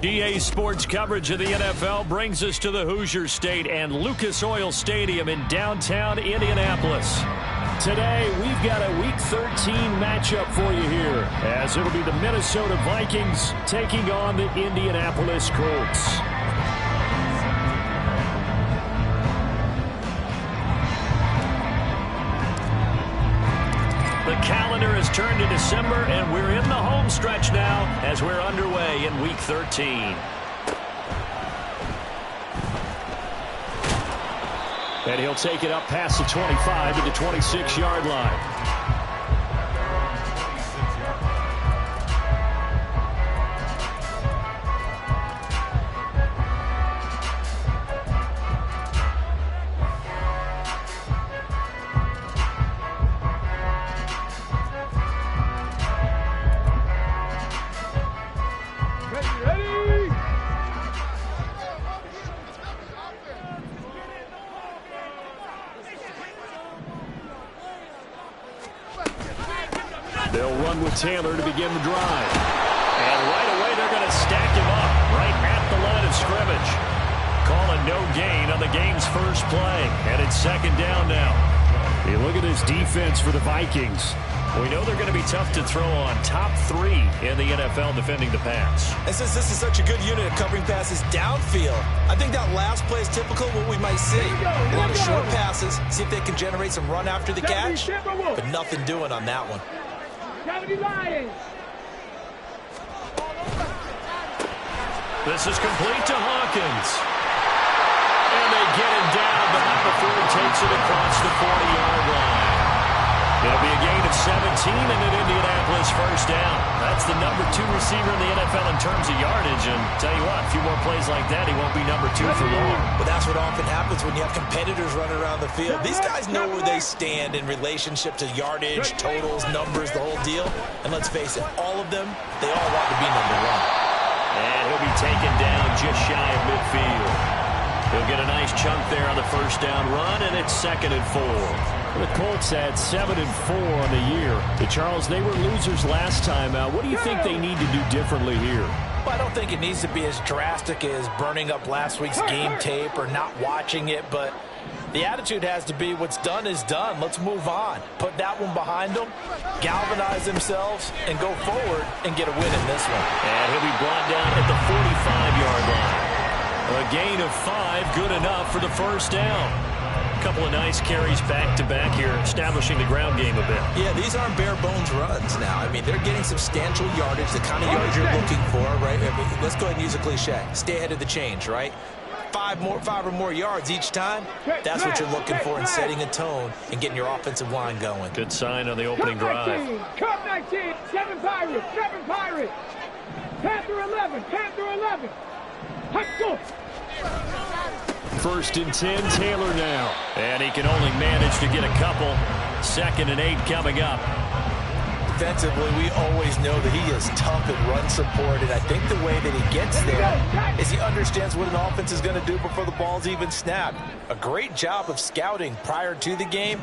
EA Sports coverage of the NFL brings us to the Hoosier State and Lucas Oil Stadium in downtown Indianapolis. Today, we've got a Week 13 matchup for you here, as it'll be the Minnesota Vikings taking on the Indianapolis Colts. The calendar has turned to December, and we're in the home stretch now as we're underway in Week 13. And he'll take it up past the 25 to the 26-yard line. They'll run with Taylor to begin the drive. And right away, they're going to stack him up right at the line of scrimmage. Call a no gain on the game's first play. And it's second down now. You look at this defense for the Vikings. We know they're going to be tough to throw on. Top 3 in the NFL defending the pass. And since this is such a good unit of covering passes downfield, I think that last play is typical of what we might see. A lot of short passes, see if they can generate some run after the catch, but nothing doing on that one. This is complete to Hawkins. And they get him down, but not before he takes it across the 40-yard line. It'll be a gain of 17 and an Indianapolis first down. That's the number 2 receiver in the NFL in terms of yardage. And tell you what, a few more plays like that, he won't be number 2 for long. But that's what often happens when you have competitors running around the field. These guys know where they stand in relationship to yardage, totals, numbers, the whole deal. And let's face it, all of them, they all want to be number 1. And he'll be taken down just shy of midfield. He'll get a nice chunk there on the first down run, and it's 2nd and 4. The Colts had 7 and 4 on the year. Charles, they were losers last time out. What do you think they need to do differently here? Well, I don't think it needs to be as drastic as burning up last week's game tape or not watching it, but the attitude has to be what's done is done. Let's move on. Put that one behind them, galvanize themselves, and go forward and get a win in this one. And he'll be brought down at the 45-yard line. A gain of 5, good enough for the first down. A couple of nice carries back-to-back here, establishing the ground game a bit. Yeah, these aren't bare-bones runs now. I mean, they're getting substantial yardage, the kind of yards you're looking for, right? I mean, let's go ahead and use a cliche. Stay ahead of the change, right? 5 or more yards each time, that's what you're looking for in setting a tone and getting your offensive line going. Good sign on the opening drive. Cup 19, 7 Pirates, 7 Pirates. Panther 11, Panther 11. Let's go. 1st and 10, Taylor now. And he can only manage to get a couple. 2nd and 8 coming up. Defensively, we always know that he is tough at run support, and I think the way that he gets there is he understands what an offense is going to do before the ball's even snapped. A great job of scouting prior to the game,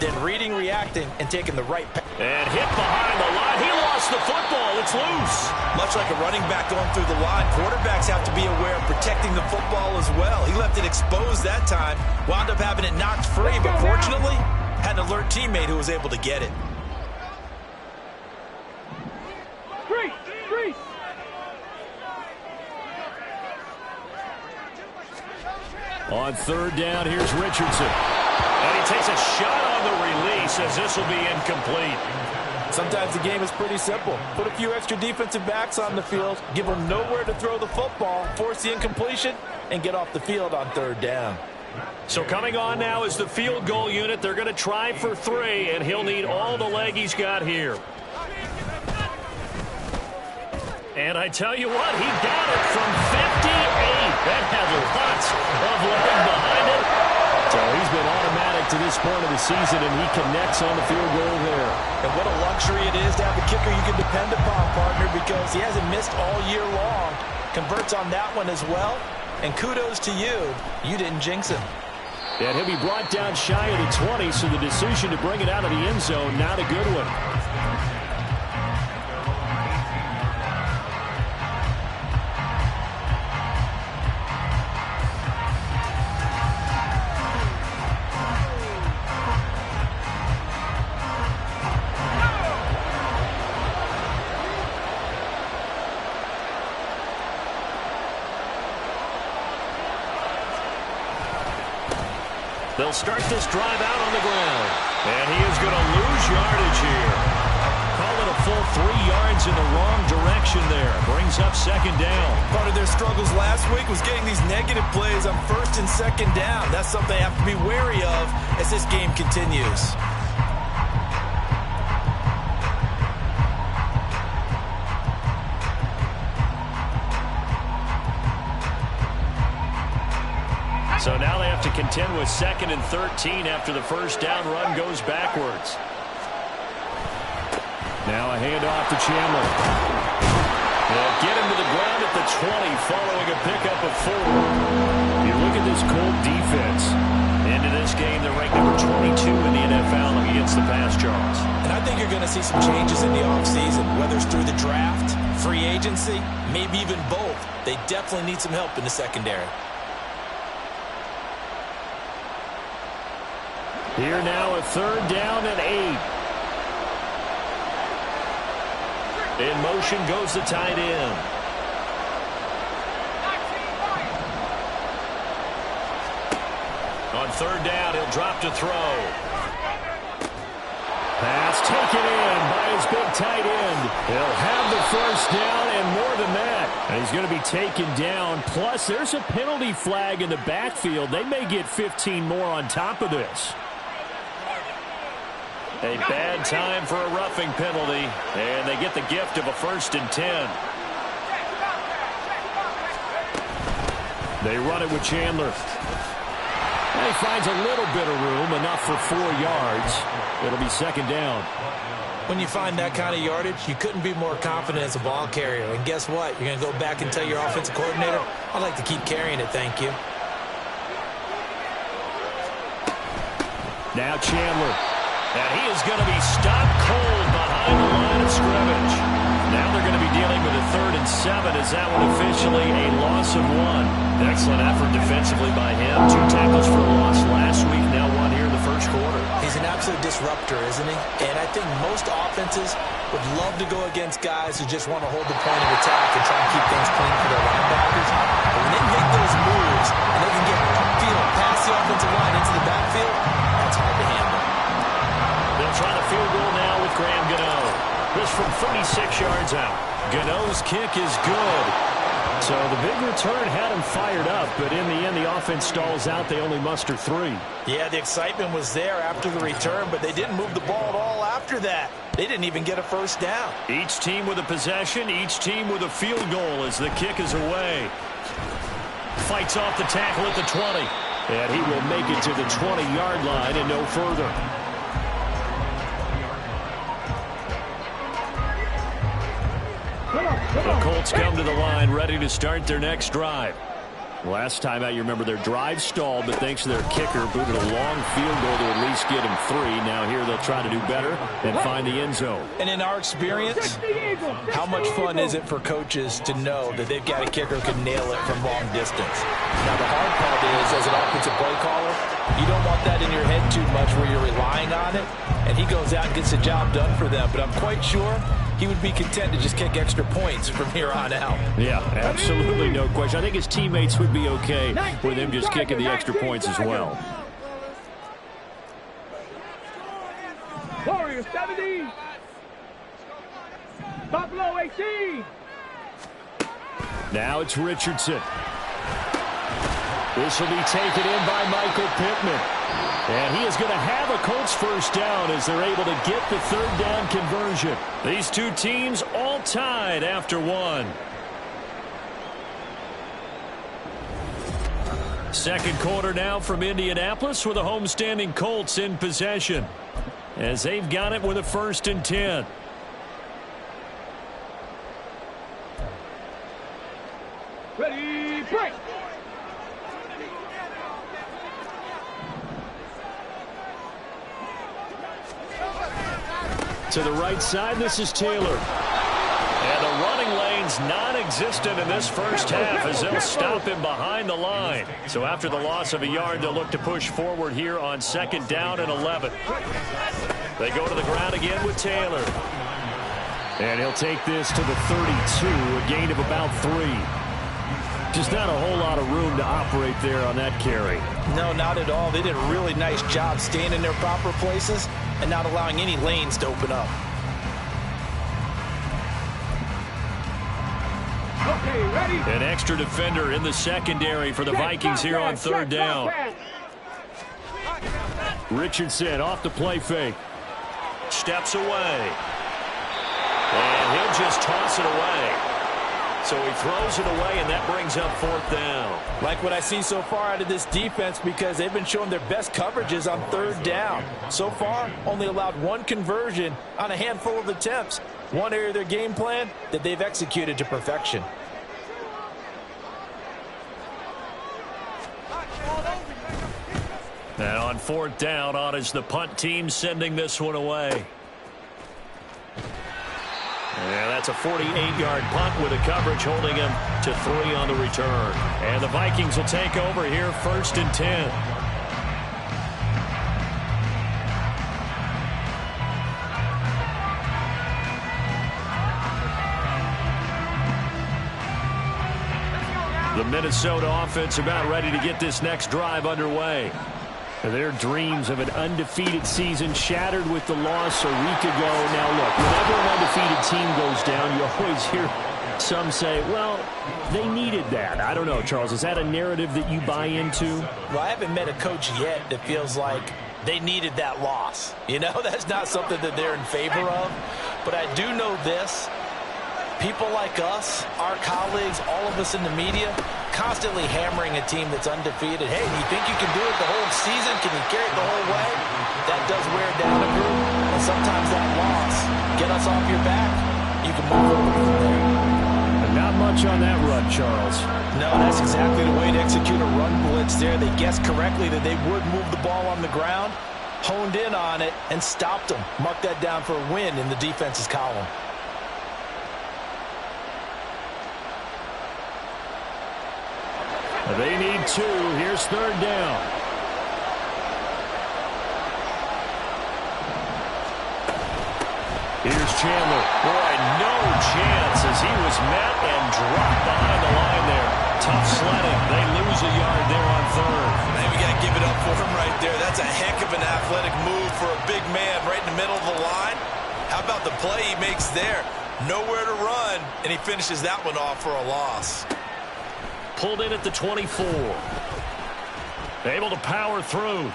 then reading, reacting, and taking the right pass. And hit behind the line. He lost the football. It's loose. Much like a running back going through the line, quarterbacks have to be aware of protecting the football as well. He left it exposed that time, wound up having it knocked free, but fortunately, had an alert teammate who was able to get it. On 3rd down, here's Richardson. And he takes a shot on the release as this will be incomplete. Sometimes the game is pretty simple. Put a few extra defensive backs on the field, give them nowhere to throw the football, force the incompletion, and get off the field on 3rd down. So coming on now is the field goal unit. They're going to try for 3, and he'll need all the leg he's got here. And I tell you what, he got it from 58. That had lots of leg behind it. So he's been automatic to this point of the season, and he connects on the field goal there. And what a luxury it is to have a kicker you can depend upon, partner, because he hasn't missed all year long. Converts on that one as well. And kudos to you. You didn't jinx him. And he'll be brought down shy of the 20, so the decision to bring it out of the end zone, not a good one. They'll start this drive out on the ground. And he is going to lose yardage here. Call it a full 3 yards in the wrong direction there. Brings up second down. Part of their struggles last week was getting these negative plays on first and second down. That's something they have to be wary of as this game continues. So now they have to contend with 2nd and 13 after the first down run goes backwards. Now a handoff to Chandler. They'll get him to the ground at the 20 following a pickup of 4. You look at this Colt defense. Into this game, they're ranked number 22 in the NFL against the pass yards. And I think you're going to see some changes in the offseason, whether it's through the draft, free agency, maybe even both. They definitely need some help in the secondary. Here now a 3rd down and 8. In motion goes the tight end. On 3rd down, he'll drop to throw. Pass taken in by his big tight end. He'll have the first down and more than that. And he's going to be taken down. Plus, there's a penalty flag in the backfield. They may get 15 more on top of this. A bad time for a roughing penalty, and they get the gift of a 1st and 10. They run it with Chandler. And he finds a little bit of room, enough for 4 yards. It'll be 2nd down. When you find that kind of yardage, you couldn't be more confident as a ball carrier. And guess what? You're going to go back and tell your offensive coordinator, I'd like to keep carrying it, thank you. Now Chandler. And he is going to be stopped cold behind the line of scrimmage. Now they're going to be dealing with a 3rd and 7 as that one officially a loss of 1. Excellent effort defensively by him. 2 tackles for a loss last week, now 1 here in the first quarter. He's an absolute disruptor, isn't he? And I think most offenses would love to go against guys who just want to hold the point of attack and try and keep things clean for their linebackers. But when they make those moves and they can get past the offensive line into the backfield, that's hard to handle. They'll try the field goal now with Graham Gano. This from 36 yards out. Gano's kick is good. So the big return had him fired up, but in the end, the offense stalls out. They only muster 3. Yeah, the excitement was there after the return, but they didn't move the ball at all after that. They didn't even get a first down. Each team with a possession, each team with a field goal as the kick is away. Fights off the tackle at the 20. And he will make it to the 20-yard line and no further. The Colts come to the line ready to start their next drive. Last time out, you remember their drive stalled, but thanks to their kicker, booted a long field goal to at least get him 3. Now here they'll try to do better and find the end zone. And in our experience, how much fun is it for coaches to know that they've got a kicker who can nail it from long distance? Now the hard part is, as an offensive play caller, you don't want that in your head too much where you're relying on it, and he goes out and gets the job done for them. But I'm quite sure he would be content to just kick extra points from here on out. Yeah, absolutely no question. I think his teammates would be okay with him just kicking the extra points as well. Warriors 70. Buffalo 18. Now it's Richardson. This will be taken in by Michael Pittman. And he is going to have a Colts first down as they're able to get the 3rd down conversion. These 2 teams all tied after 1. Second quarter now from Indianapolis with the homestanding Colts in possession as they've got it with a 1st and 10. Ready, break. To the right side, this is Taylor. And the running lane's non-existent in this first half as they'll stop him behind the line. So after the loss of a yard, they'll look to push forward here on 2nd down and 11. They go to the ground again with Taylor. And he'll take this to the 32, a gain of about 3. Just not a whole lot of room to operate there on that carry. No, not at all. They did a really nice job staying in their proper places and not allowing any lanes to open up. Okay, ready? An extra defender in the secondary for the Vikings here on third down. Richardson off the play fake. Steps away. And he'll just toss it away. So he throws it away, and that brings up fourth down. Like what I see so far out of this defense, because they've been showing their best coverages on third down. So far, only allowed one conversion on a handful of attempts. One area of their game plan that they've executed to perfection. And on fourth down, on is the punt team sending this one away. Yeah, that's a 48-yard punt with a coverage holding him to 3 on the return. And the Vikings will take over here, 1st and 10. The Minnesota offense about ready to get this next drive underway. Their dreams of an undefeated season shattered with the loss a week ago. Now, look, whenever an undefeated team goes down, you always hear some say, well, they needed that. I don't know, Charles. Is that a narrative that you buy into? Well, I haven't met a coach yet that feels like they needed that loss. You know, that's not something that they're in favor of. But I do know this. People like us, our colleagues, all of us in the media, constantly hammering a team that's undefeated. Hey, do you think you can do it the whole season? Can you carry it the whole way? That does wear down a group. And sometimes that loss, get us off your back, you can move over from there. Not much on that run, Charles. No, that's exactly the way to execute a run blitz there. They guessed correctly that they would move the ball on the ground, honed in on it, and stopped them. Mark that down for a win in the defense's column. They need 2. Here's third down. Here's Chandler. Boy, no chance as he was met and dropped behind the line there. Tough sledding. They lose a yard there on third. Man, we got to give it up for him right there. That's a heck of an athletic move for a big man right in the middle of the line. How about the play he makes there? Nowhere to run, and he finishes that one off for a loss. Pulled in at the 24. Able to power through.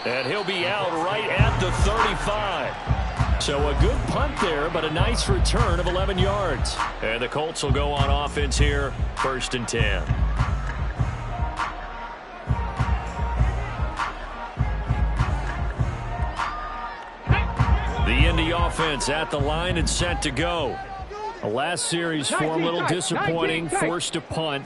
And he'll be out right at the 35. So a good punt there, but a nice return of 11 yards. And the Colts will go on offense here, 1st and 10. The Indy offense at the line and set to go. The last series form a little disappointing, forced to punt.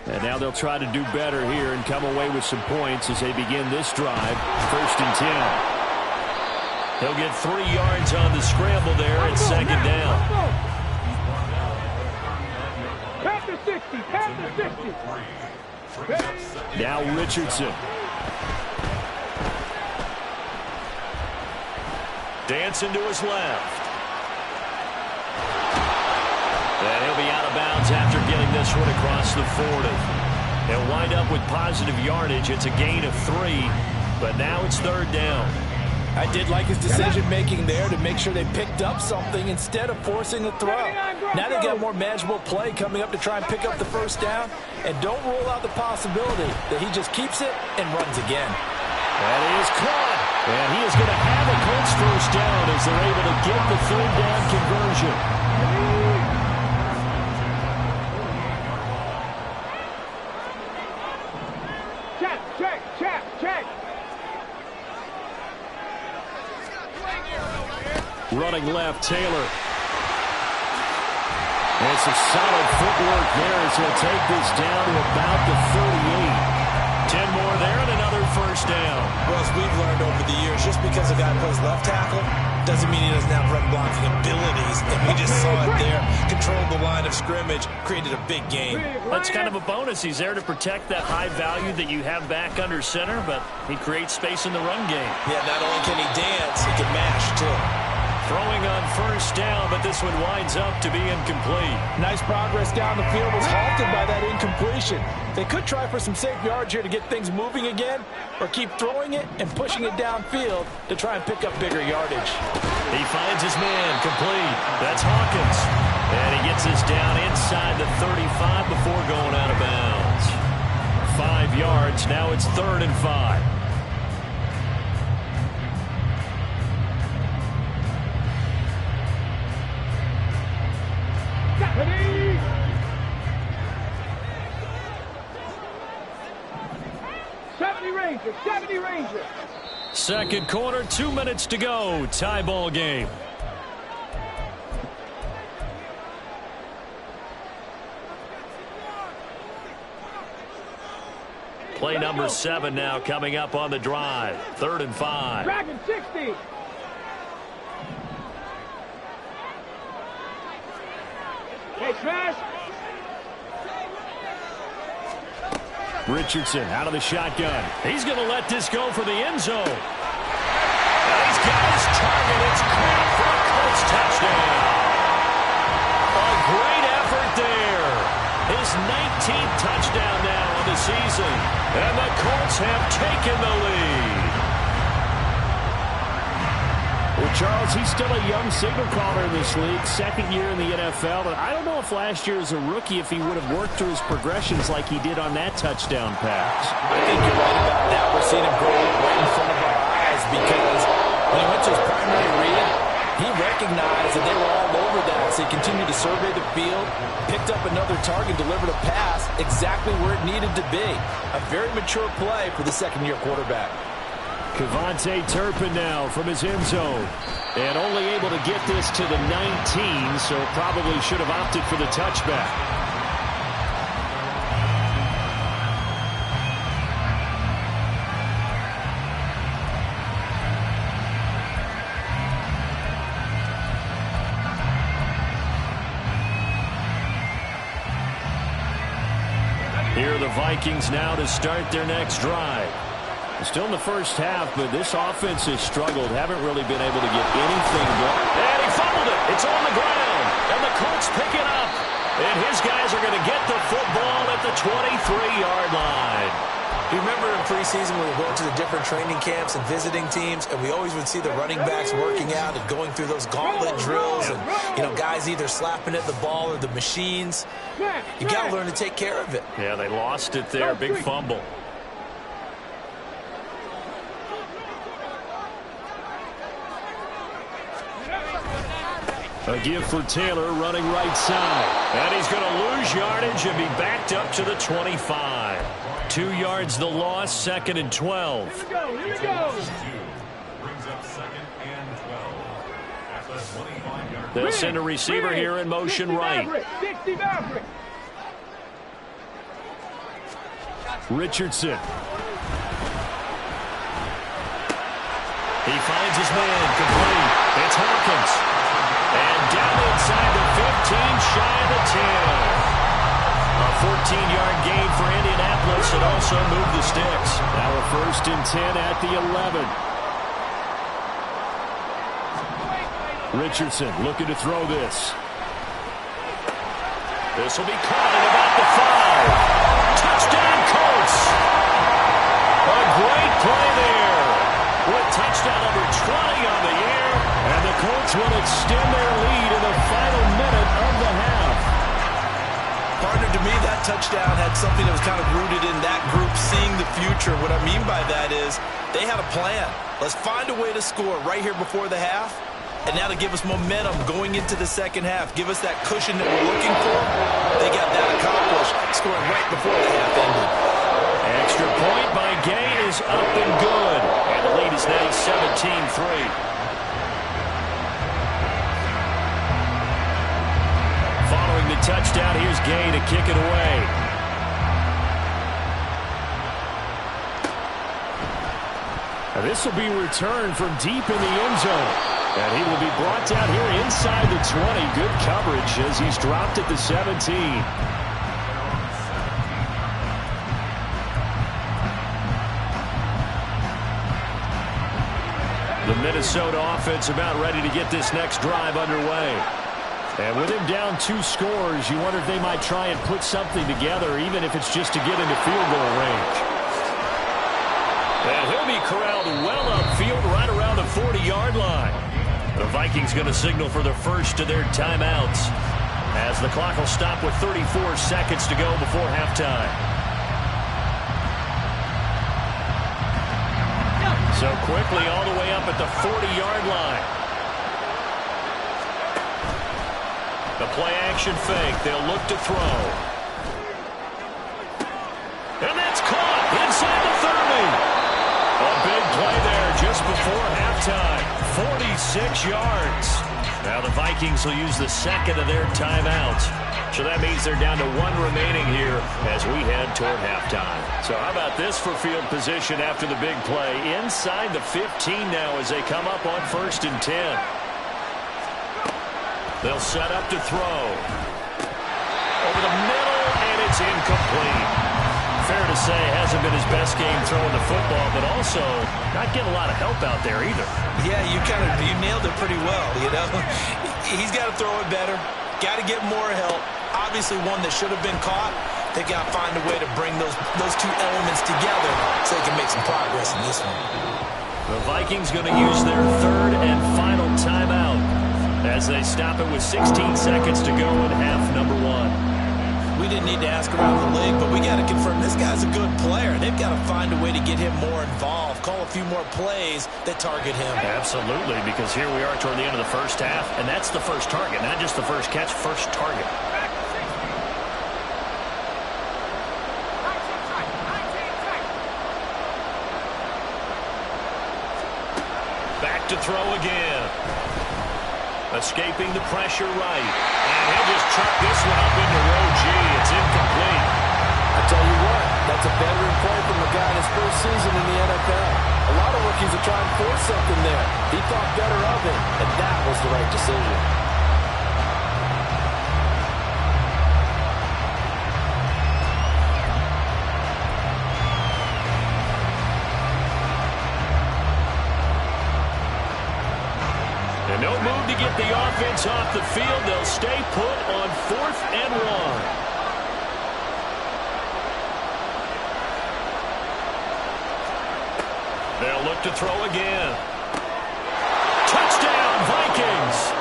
And now they'll try to do better here and come away with some points as they begin this drive, 1st and 10. He'll get 3 yards on the scramble there at 2nd down. Pass the 60, pass the 60. Now Richardson. Dancing to his left. And he'll be out of bounds after getting this one across the 40. They'll wind up with positive yardage. It's a gain of 3, but now it's 3rd down. I did like his decision-making there to make sure they picked up something instead of forcing a throw. Now they got more manageable play coming up to try and pick up the 1st down, and don't rule out the possibility that he just keeps it and runs again. And he is caught, and he is going to have a Colts 1st down as they're able to get the 3rd down conversion. Check. Running left, Taylor. And some solid footwork there as he'll take this down to about the 38. 10 more there and another 1st down. Well, as we've learned over the years, just because a guy plays left tackle doesn't mean he doesn't have run blocking abilities. And we just saw it there. Controlled the line of scrimmage, created a big game. That's kind of a bonus. He's there to protect that high value that you have back under center, but he creates space in the run game. Yeah, not only can he dance, he can mash, too. Throwing on first down, but this one winds up to be incomplete. Nice progress down the field, was halted by that incompletion. They could try for some safe yards here to get things moving again, or keep throwing it and pushing it downfield to try and pick up bigger yardage. He finds his man, complete. That's Hawkins. And he gets us down inside the 35 before going out of bounds. 5 yards, now it's 3rd and 5. Rangers, 70 Rangers. Second quarter, 2 minutes to go. Tie ball game. Play number 7 now coming up on the drive. 3rd and 5. Dragon 60. Hey, Smash. Richardson out of the shotgun. He's going to let this go for the end zone. And he's got his target. It's caught for a Colts touchdown. A great effort there. His 19th touchdown now on the season. And the Colts have taken the lead. Well, Charles, he's still a young signal caller in this league, second year in the NFL. And I don't know if last year as a rookie, if he would have worked through his progressions like he did on that touchdown pass. I think you're right about that. We're seeing him grow right in front of our eyes because when he went to his primary read, he recognized that they were all over that. So he continued to survey the field, picked up another target, delivered a pass exactly where it needed to be. A very mature play for the second-year quarterback. Kevontae Turpin now from his end zone. And only able to get this to the 19, so probably should have opted for the touchback. Here are the Vikings now to start their next drive. Still in the first half, but this offense has struggled. Haven't really been able to get anything going. And he fumbled it. It's on the ground. And the Colts pick it up. And his guys are going to get the football at the 23-yard line. You remember in preseason when we were going to the different training camps and visiting teams, and we always would see the running backs working out and going through those gauntlet drills and, you know, guys either slapping at the ball or the machines. You got to learn to take care of it. Yeah, they lost it there. Big fumble. A give for Taylor running right side. And he's going to lose yardage and be backed up to the 25. 2 yards the loss, 2nd and 12. Here we go, here we go. Brings up 2nd and 12. At the 25-yard. They'll send a receiver here in motion right. 60 Maverick. Richardson. He finds his man, complete. It's Hawkins. And down inside the 15, shy of the 10. A 14-yard gain for Indianapolis and also moved the sticks. Now a 1st and 10 at the 11. Richardson looking to throw this. This will be caught at about the 5. Touchdown, Colts. A great play there. With touchdown number 20 on the year. And the Colts will extend their lead in the final minute of the half. Partner, to me, that touchdown had something that was kind of rooted in that group seeing the future. What I mean by that is they had a plan. Let's find a way to score right here before the half. And now to give us momentum going into the second half. Give us that cushion that we're looking for. They got that accomplished, scoring right before the half ended. Extra point by Gay is up and good. And the lead is now 17-3. Following the touchdown, here's Gay to kick it away. Now this will be returned from deep in the end zone. And he will be brought down here inside the 20. Good coverage as he's dropped at the 17. The minute Minnesota offense about ready to get this next drive underway. And with him down 2 scores, you wonder if they might try and put something together, even if it's just to get into field goal range. And he'll be corralled well upfield right around the 40-yard line. The Vikings going to signal for the first of their timeouts, as the clock will stop with 34 seconds to go before halftime. So quickly all the way up at the 40-yard line. The play-action fake. They'll look to throw. And that's caught inside the 30. A big play there just before halftime. 46 yards. Now the Vikings will use the second of their timeouts. So that means they're down to 1 remaining here as we head toward halftime. So how about this for field position after the big play? Inside the 15 now as they come up on 1st and 10. They'll set up to throw. Over the middle, and it's incomplete. Fair to say, hasn't been his best game throwing the football, but also not getting a lot of help out there either. Yeah, you nailed it pretty well, you know. He's got to throw it better. Got to get more help. Obviously one that should have been caught. They got to find a way to bring those 2 elements together so they can make some progress in this one. The Vikings going to use their 3rd and final timeout as they stop it with 16 seconds to go in half number 1. We didn't need to ask around the league, but we got to confirm this guy's a good player. They've got to find a way to get him more involved, call a few more plays that target him. Absolutely, because here we are toward the end of the first half, and that's the first target, not just the first catch, first target. Back to throw again. Escaping the pressure right. And he'll just chuck this one up into row G. It's incomplete. I tell you what, that's a veteran play from a guy in his first season in the NFL. A lot of rookies are trying to force something there. He thought better of it, and that was the right decision. And no move to get the offense off the field. They'll stay put on 4th and 1. They'll look to throw again. Touchdown, Vikings!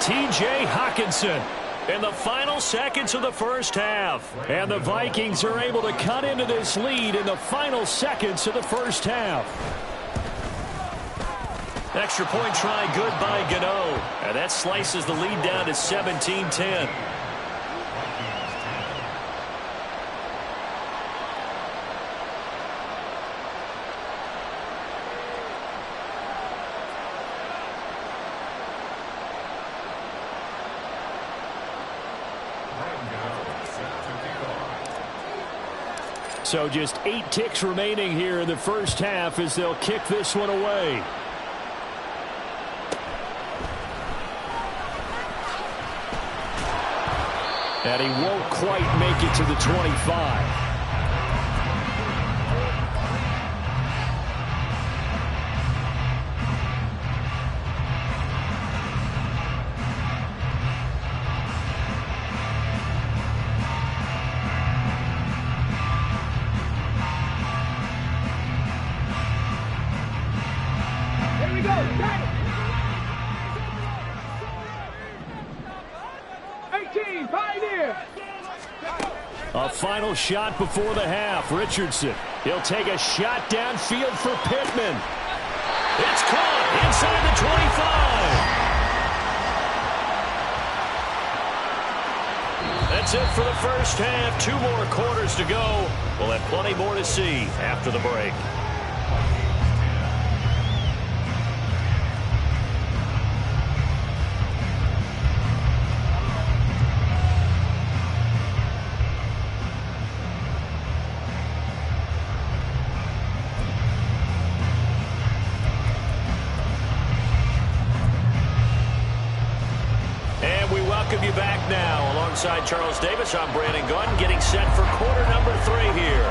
T.J. Hockenson in the final seconds of the first half. And the Vikings are able to cut into this lead in the final seconds of the first half. Extra point try good by Gano. And that slices the lead down to 17-10. So just 8 ticks remaining here in the first half as they'll kick this one away. And he won't quite make it to the 25. Here we go. Got it. 18, Pioneer. A final shot before the half. Richardson. He'll take a shot downfield for Pittman. It's caught inside the 25. That's it for the first half. 2 more quarters to go. We'll have plenty more to see after the break. Welcome you back now. Alongside Charles Davis, I'm Brandon Gunn, getting set for quarter number 3 here.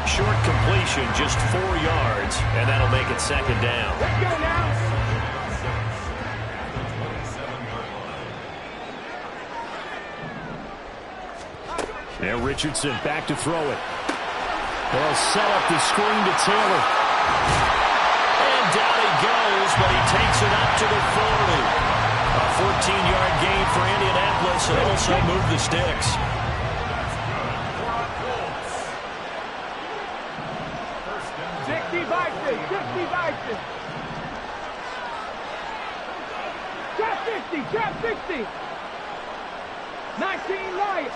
Short completion, just 4 yards, and that'll make it second down. Let's go now. And Richardson back to throw it. They'll set up the screen to Taylor. And down he goes, but he takes it up to the 40. A 14-yard gain for Indianapolis, and also move the sticks. Trap 60. 19 right.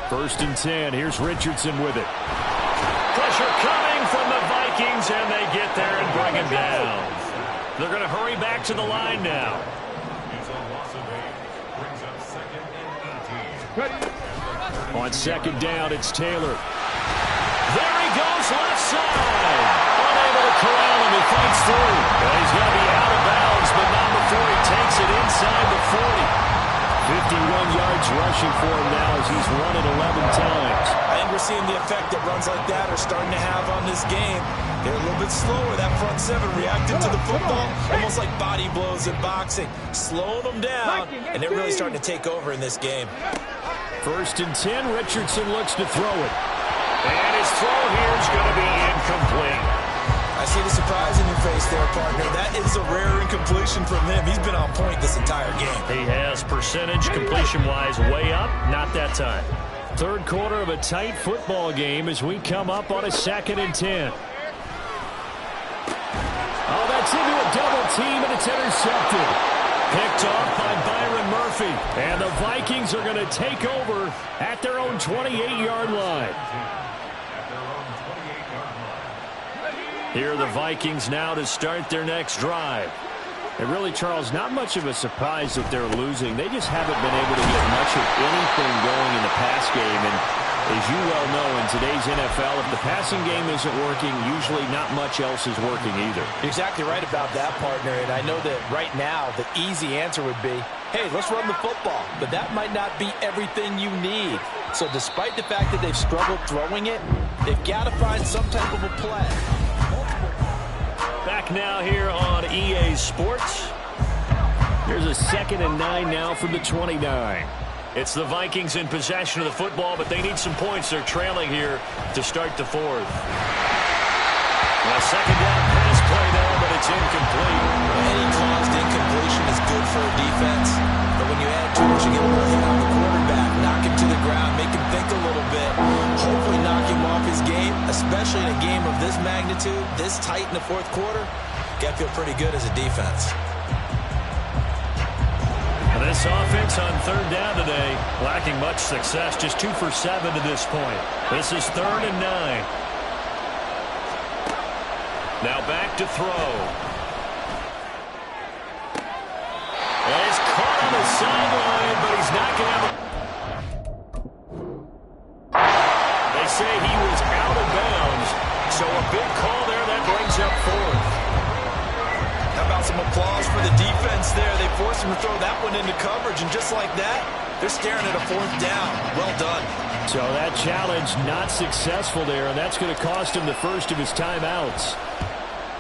First and 10. Here's Richardson with it. Pressure coming from the Vikings, and they get there and bring him down. They're going to hurry back to the line now. It's a loss of 8. Brings up second and 18. On second down, it's Taylor. There he goes, left side. Unable to corral him. He fights through. And he's going to be out of bounds, but not before he takes it inside the 40. 51 yards rushing for him now as he's run it 11 times. I think we're seeing the effect that runs like that are starting to have on this game. They're a little bit slower. That front seven reacting to the football, almost like body blows in boxing, slowing them down, and they're really starting to take over in this game. First and 10, Richardson looks to throw it. And his throw here is going to be incomplete. I see the surprise in your face there, partner. That is a rare incompletion from him. He's been on point this entire game. He has percentage completion-wise way up. Not that time. Third quarter of a tight football game as we come up on a 2nd and 10. Oh, that's into a double team, and it's intercepted. Picked off by Byron Murphy. And the Vikings are going to take over at their own 28-yard line. Here are the Vikings now to start their next drive. And really, Charles, not much of a surprise that they're losing. They just haven't been able to get much of anything going in the pass game. And as you well know, in today's NFL, if the passing game isn't working, usually not much else is working either. You're exactly right about that, partner. And I know that right now the easy answer would be, hey, let's run the football. But that might not be everything you need. So despite the fact that they've struggled throwing it, they've got to find some type of a play. Back now here on EA Sports. Here's a 2nd and 9 now from the 29. It's the Vikings in possession of the football, but they need some points. They're trailing here to start the 4th. A second down pass play there, but it's incomplete. Any caused incompletion is good for a defense, but when you add to it, you get a little hit on the quarterback, knock him to the ground, make him think a little bit, hopefully knock him off his game, especially in a game of this magnitude, this tight in the 4th quarter. Got to feel pretty good as a defense. This offense on 3rd down today, lacking much success, just 2 for 7 to this point. This is 3rd and 9. Now back to throw. And he's caught on the sideline, but he's not going to have a... They say he was out of bounds, so a big call there that brings up 4th. How about some applause for the defense there? They forced him to throw that one into coverage, and just like that, they're staring at a 4th down. Well done. So that challenge not successful there, and that's going to cost him the first of his timeouts.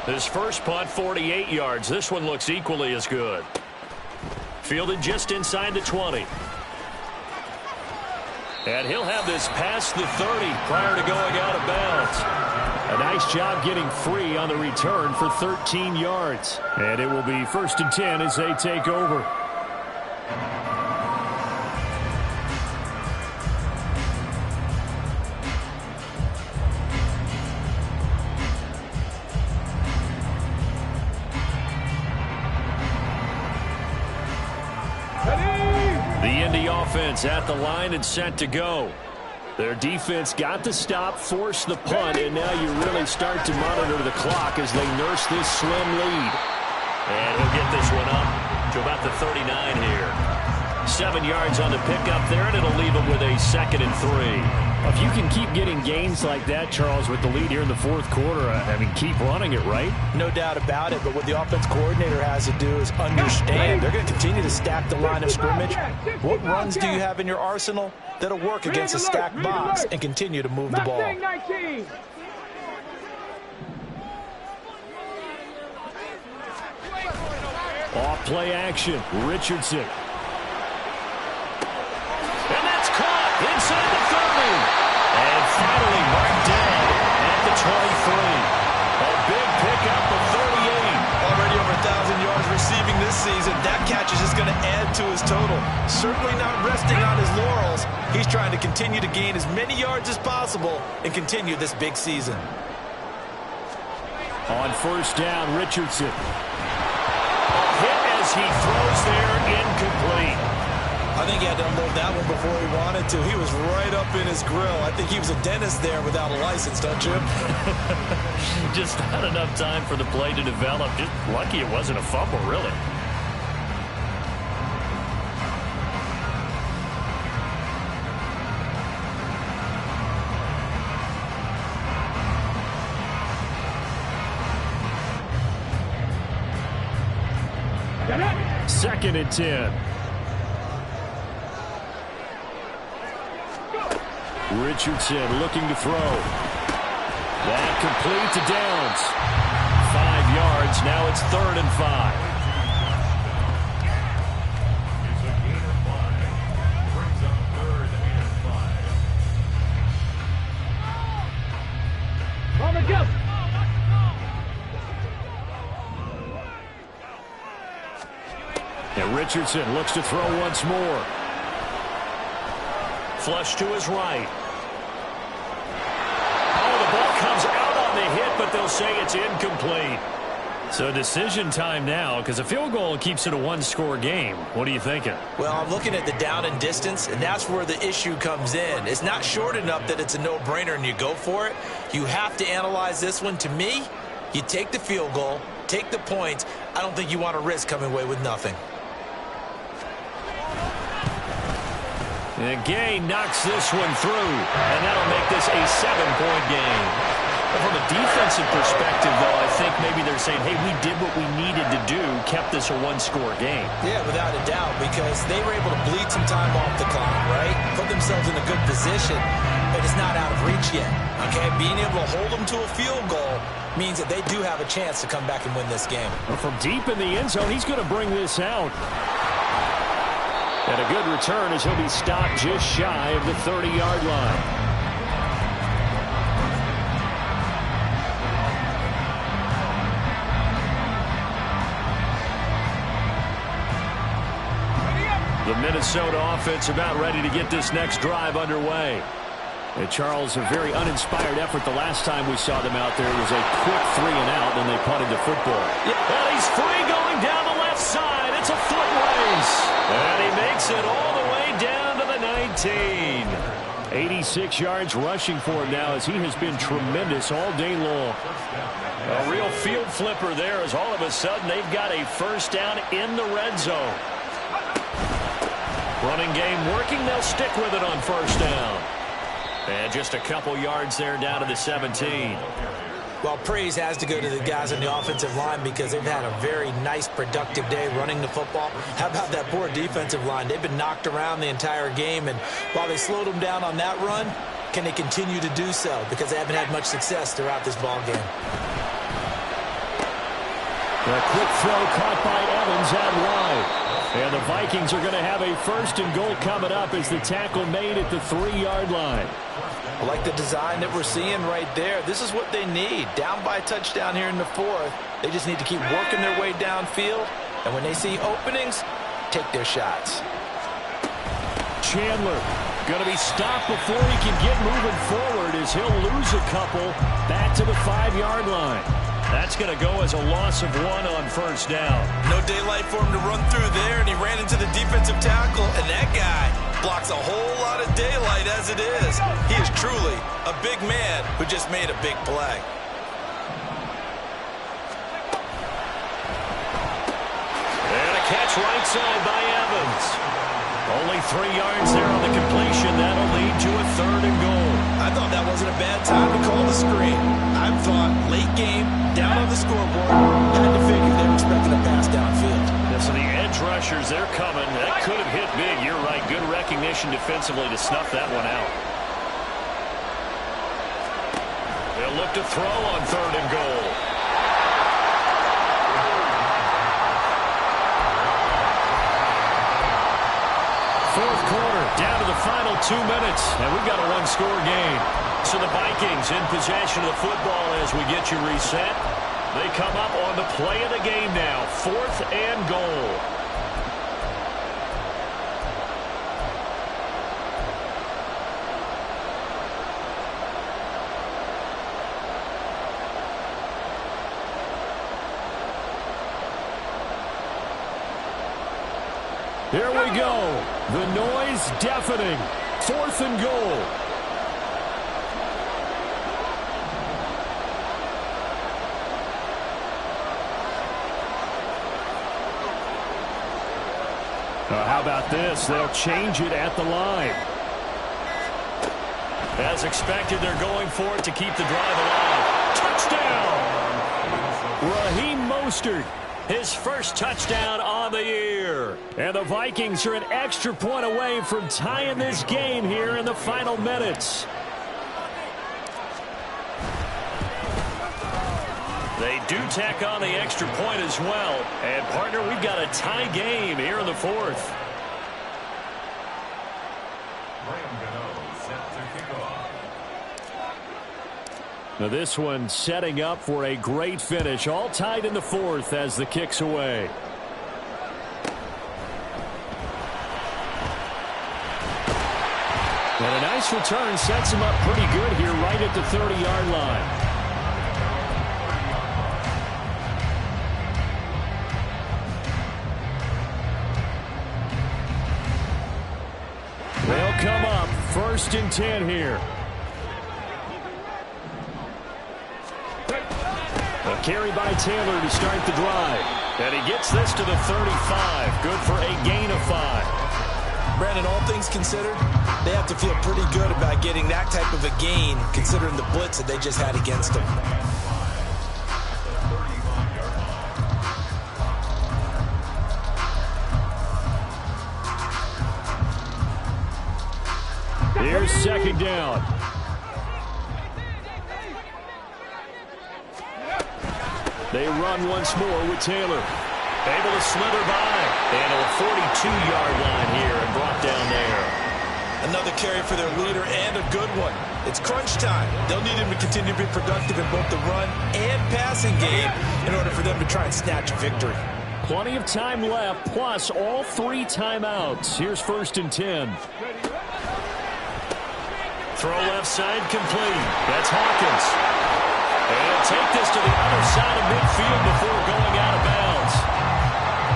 His first punt, 48 yards. This one looks equally as good. Fielded just inside the 20. And he'll have this past the 30 prior to going out of bounds. A nice job getting free on the return for 13 yards. And it will be 1st and 10 as they take over. The Indy offense at the line and set to go. Their defense got the stop, forced the punt, and now you really start to monitor the clock as they nurse this slim lead. And he'll get this one up to about the 39 here. 7 yards on the pickup there, and it'll leave them with a 2nd and 3. If you can keep getting gains like that, Charles, with the lead here in the fourth quarter, I mean, keep running it, right? No doubt about it, but what the offense coordinator has to do is understand they're going to continue to stack the line of scrimmage. What runs do you have in your arsenal that'll work against a stacked box and continue to move the ball? Off play action, Richardson. And that's caught inside the 30. And finally marked down at the 23. A big pickup of 38. Already over 1,000 yards receiving this season. That catch is just going to add to his total. Certainly not resting on his laurels. He's trying to continue to gain as many yards as possible and continue this big season. On first down, Richardson. Hit as he throws there, incomplete. I think he had to unload that one before he wanted to. He was right up in his grill. I think he was a dentist there without a license, don't you? Just not enough time for the play to develop. Just lucky it wasn't a fumble, really. Second and 10. Richardson looking to throw. That complete to Downs. 5 yards. Now it's 3rd and 5. It's a gain of 5. Brings up 3rd and 5. On the jump. And Richardson looks to throw once more. Flush to his right. Oh, the ball comes out on the hit, but they'll say it's incomplete. So decision time now, because a field goal keeps it a one-score game. What are you thinking? Well, I'm looking at the down and distance, and that's where the issue comes in. It's not short enough that it's a no-brainer and you go for it. You have to analyze this one. To me, you take the field goal, take the points. I don't think you want to risk coming away with nothing. And Gay knocks this one through, and that'll make this a 7-point game. Well, from a defensive perspective, though, I think maybe they're saying, hey, we did what we needed to do, kept this a one-score game. Yeah, without a doubt, because they were able to bleed some time off the clock, right? Put themselves in a good position, but it's not out of reach yet, okay? Being able to hold them to a field goal means that they do have a chance to come back and win this game. Well, from deep in the end zone, he's going to bring this out. And a good return as he'll be stopped just shy of the 30-yard line. The Minnesota offense about ready to get this next drive underway. And Charles, a very uninspired effort the last time we saw them out there. It was a quick 3 and out, and they punted the football. And he's free going down the left side. It's a foot race. And he makes it all the way down to the 19. 86 yards rushing for him now as he has been tremendous all day long. A real field flipper there as all of a sudden they've got a first down in the red zone. Running game working. They'll stick with it on first down. And just a couple yards there down to the 17. Well, praise has to go to the guys on the offensive line because they've had a very nice, productive day running the football. How about that poor defensive line? They've been knocked around the entire game, and while they slowed them down on that run, can they continue to do so? Because they haven't had much success throughout this ball game. A quick throw caught by Evans out wide. And the Vikings are going to have a first and goal coming up as the tackle made at the 3-yard line. I like the design that we're seeing right there. This is what they need. Down by a touchdown here in the 4th. They just need to keep working their way downfield. And when they see openings, take their shots. Chandler going to be stopped before he can get moving forward as he'll lose a couple back to the 5-yard line. That's going to go as a loss of 1 on first down. No daylight for him to run through there, and he ran into the defensive tackle, and that guy blocks a whole lot of daylight as it is. He is truly a big man who just made a big play. And a catch right side by Evans. Only 3 yards there on the completion. That'll lead to a 3rd and goal. I thought that wasn't a bad time to call the screen. I thought late game, down on the scoreboard, had to figure they were expecting a pass downfield. Yeah, so the edge rushers, they're coming. That could have hit big. You're right. Good recognition defensively to snuff that one out. They'll look to throw on 3rd and goal. Fourth quarter, down to the final 2 minutes, and we've got a 1-score game. So the Vikings in possession of the football as we get you reset. They come up on the play of the game now, 4th and goal. Here we go. The noise deafening. 4th and goal. How about this? They'll change it at the line. As expected, they're going for it to keep the drive alive. Touchdown! Raheem Mostert. His first touchdown on the year. And the Vikings are an extra point away from tying this game here in the final minutes. They do tack on the extra point as well. And, partner, we've got a tie game here in the 4th. Now this one setting up for a great finish. All tied in the 4th as the kick's away. And a nice return sets him up pretty good here right at the 30-yard line. They'll come up 1st and 10 here. A carry by Taylor to start the drive. And he gets this to the 35. Good for a gain of 5. Brandon, all things considered, they have to feel pretty good about getting that type of a gain, considering the blitz that they just had against them. Here's 2nd down. They run once more with Taylor. Able to slither by. And a 42-yard line here and brought down there. Another carry for their leader and a good one. It's crunch time. They'll need him to continue to be productive in both the run and passing game in order for them to try and snatch a victory. Plenty of time left, plus all 3 timeouts. Here's 1st and 10. Throw left side complete. That's Hawkins. And he'll take this to the other side of midfield before going out of bounds.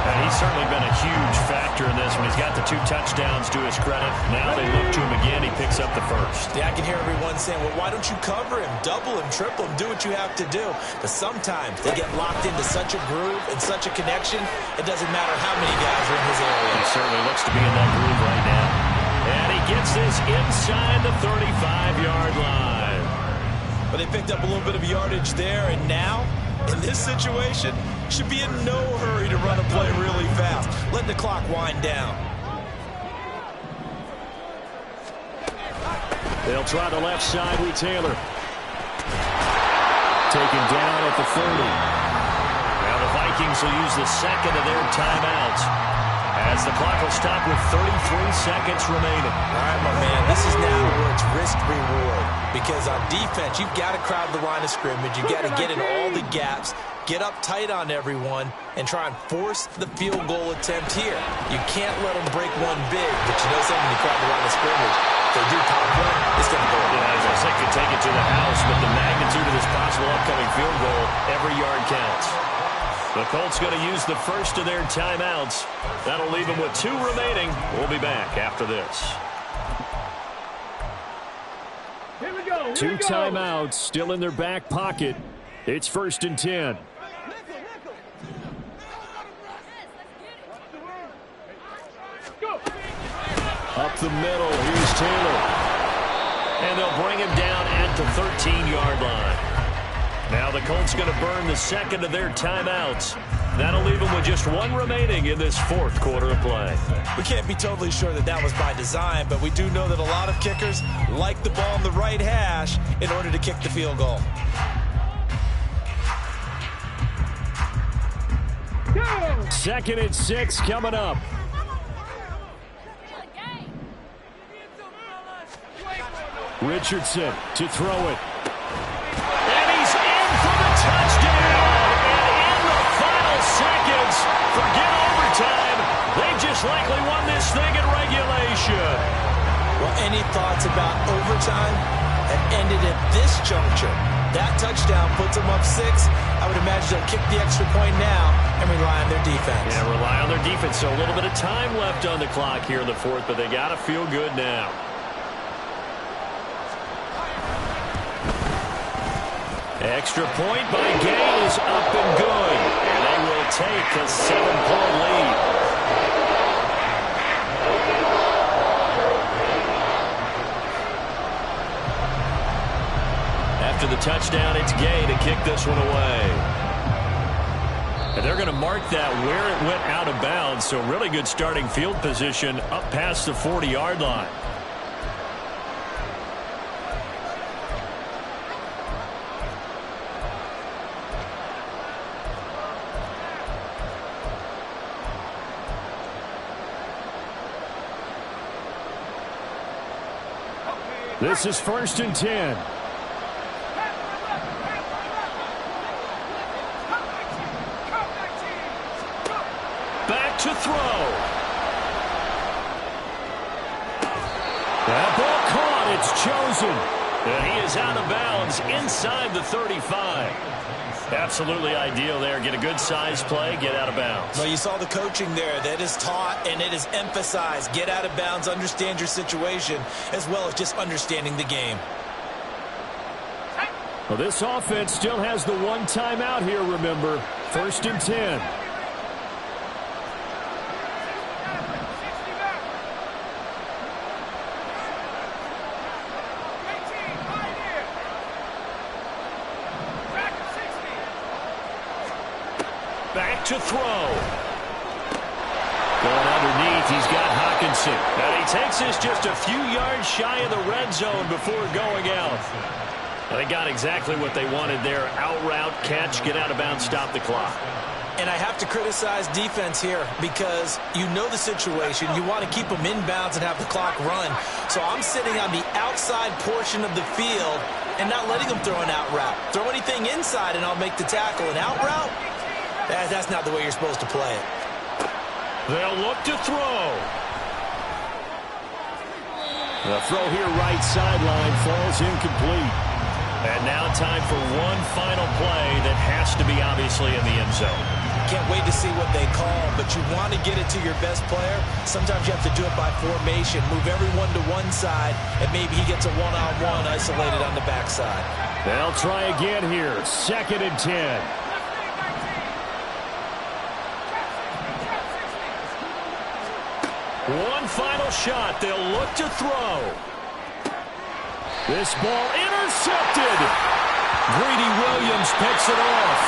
And he's certainly been a huge factor in this one. He's got the 2 touchdowns to his credit. Now they look to him again. He picks up the 1st. Yeah, I can hear everyone saying, well, why don't you cover him, double him, triple him, do what you have to do. But sometimes they get locked into such a groove and such a connection, it doesn't matter how many guys are in his area. He certainly looks to be in that groove right now. And he gets this inside the 35-yard line. But they picked up a little bit of yardage there, and now, in this situation, should be in no hurry to run a play really fast. Let the clock wind down. They'll try the left side with Taylor. Taken down at the 30. Now the Vikings will use the 2nd of their timeouts as the clock will stop with 33 seconds remaining. All right, my man, this is now where it's risk-reward. Because on defense, you've got to crowd the line of scrimmage. You've got to get in all the gaps, get up tight on everyone, and try and force the field goal attempt here. You can't let them break one big, but you know something, you crowd the line of scrimmage. If they do pop one, it's going to go. Yeah, as I said, could take it to the house, but the magnitude of this possible upcoming field goal, every yard counts. The Colts going to use the 1st of their timeouts. That'll leave them with 2 remaining. We'll be back after this. Here we go. 2 timeouts still in their back pocket. It's 1st and 10. Go. Up the middle, here's Taylor. And they'll bring him down at the 13-yard line. Now the Colts going to burn the second of their timeouts. That'll leave them with just one remaining in this fourth quarter of play. We can't be totally sure that that was by design, but we do know that a lot of kickers like the ball in the right hash in order to kick the field goal. Second and 6 coming up. Richardson to throw it. And he's in for the touchdown. And in the final seconds, forget overtime. They just likely won this thing in regulation. Well, any thoughts about overtime have ended at this juncture. That touchdown puts them up 6. I would imagine they'll kick the extra point now and rely on their defense. Yeah, rely on their defense. So a little bit of time left on the clock here in the fourth, but they got to feel good now. Extra point by Gay is up and good. And they will take a 7-point lead. After the touchdown, it's Gay to kick this one away. And they're going to mark that where it went out of bounds. So really good starting field position up past the 40-yard line. This is 1st and 10. Back to throw. That ball caught. It's chosen. And he is out of bounds inside the 35. Absolutely ideal there. Get a good size play, get out of bounds. Well, you saw the coaching there. That is taught and it is emphasized. Get out of bounds, understand your situation, as well as just understanding the game. Well, this offense still has the one timeout here, remember. 1st and 10. Back to throw. Going underneath, he's got Hawkinson. And he takes this just a few yards shy of the red zone before going out. And they got exactly what they wanted there. Out route, catch, get out of bounds, stop the clock. And I have to criticize defense here because you know the situation. You want to keep them inbounds and have the clock run. So I'm sitting on the outside portion of the field and not letting them throw an out route. Throw anything inside and I'll make the tackle. An out route? That's not the way you're supposed to play it. They'll look to throw. The throw here right sideline falls incomplete. And now time for one final play that has to be obviously in the end zone. Can't wait to see what they call, but you want to get it to your best player. Sometimes you have to do it by formation. Move everyone to one side, and maybe he gets a one-on-one isolated on the backside. They'll try again here. 2nd and 10. One final shot. They'll look to throw. This ball intercepted. Greedy Williams picks it off.